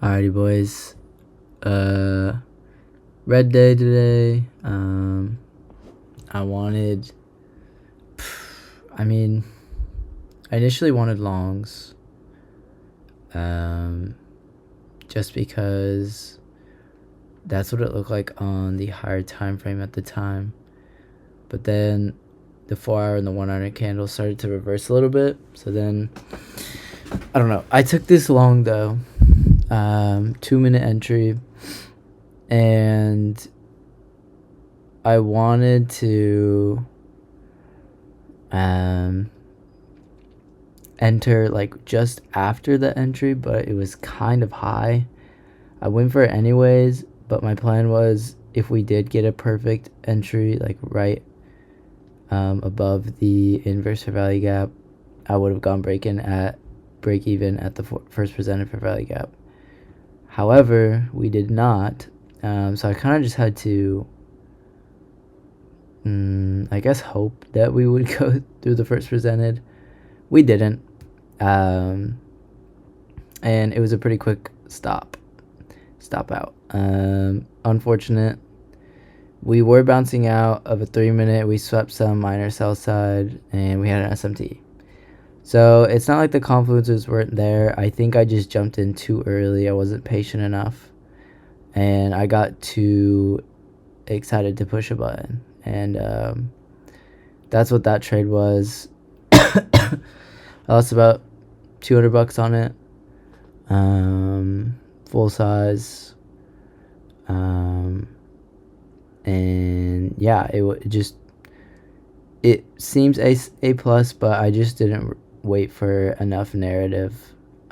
Alrighty, boys. Red day today. I wanted. I mean, I initially wanted longs. Just because that's what it looked like on the higher time frame at the time. But then the 4-hour and the 1-hour candle started to reverse a little bit. So then, I don't know. I took this long though. 2-minute entry, and I wanted to enter like just after the entry, but it was kind of high. I went for it anyways, but my plan was if we did get a perfect entry, like right above the inverse fair value gap, I would have gone break even at the first presented fair value gap. However, we did not, so I kind of just had to, I guess, hope that we would go through the first presented. We didn't, and it was a pretty quick stop out. Unfortunate. We were bouncing out of a 3-minute. We swept some minor sell side, and we had an SMT. So it's not like the confluences weren't there. I think I just jumped in too early. I wasn't patient enough, and I got too excited to push a button. And that's what that trade was. I lost about $200 on it. Full size. And yeah, it seems A plus, but I just didn't wait for enough narrative.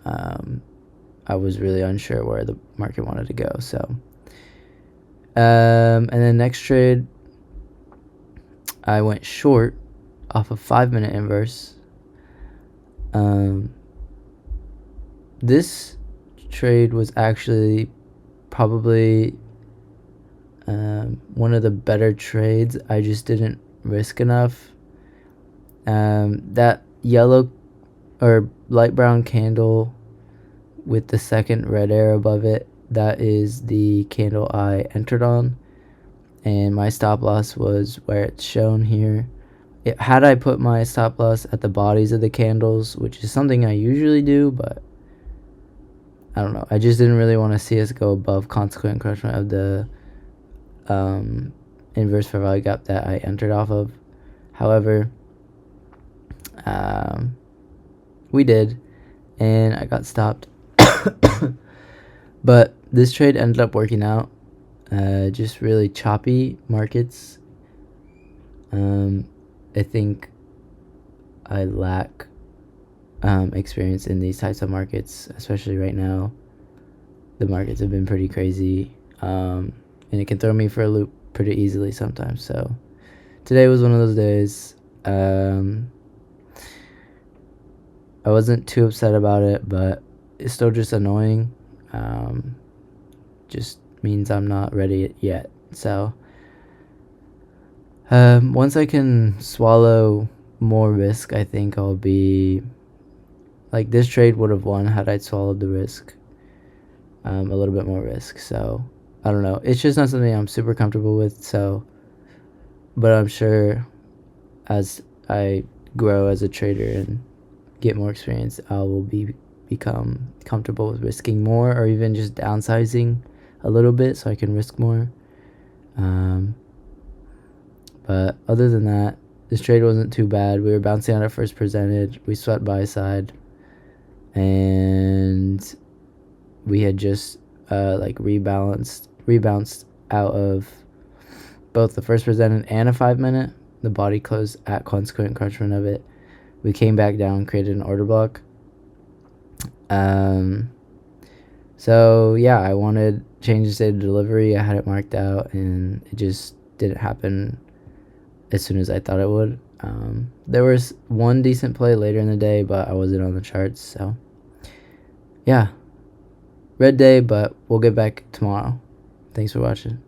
I was really unsure where the market wanted to go. So, and then next trade, I went short off a 5-minute inverse. This trade was actually probably one of the better trades. I just didn't risk enough. That yellow or light brown candle with the second red arrow above it, that is the candle I entered on, and my stop loss was where it's shown here. Had I put my stop loss at the bodies of the candles, which is something I usually do, but I don't know, I just didn't really want to see us go above consequent encroachment of the inverse fair value gap that I entered off of. However, we did, and I got stopped. But this trade ended up working out. Just really choppy markets. I think I lack experience in these types of markets, especially right now. The markets have been pretty crazy, and it can throw me for a loop pretty easily sometimes. So today was one of those days. I wasn't too upset about it, but it's still just annoying. Just means I'm not ready yet. So once I can swallow more risk, I think I'll be like, this trade would have won had I swallowed the risk, a little bit more risk. So I don't know, it's just not something I'm super comfortable with. So, but I'm sure as I grow as a trader and get more experience, I will become comfortable with risking more, or even just downsizing a little bit so I can risk more. But other than that, this trade wasn't too bad. We were bouncing out at first presented. We swept buy side, and we had just rebounced out of both the first presented and a 5-minute. The body closed at consequent encroachment of it. We came back down, created an order block. So yeah, I wanted change the state of delivery. I had it marked out, and it just didn't happen as soon as I thought it would. There was one decent play later in the day, but I wasn't on the charts. So yeah, red day, but we'll get back tomorrow. Thanks for watching.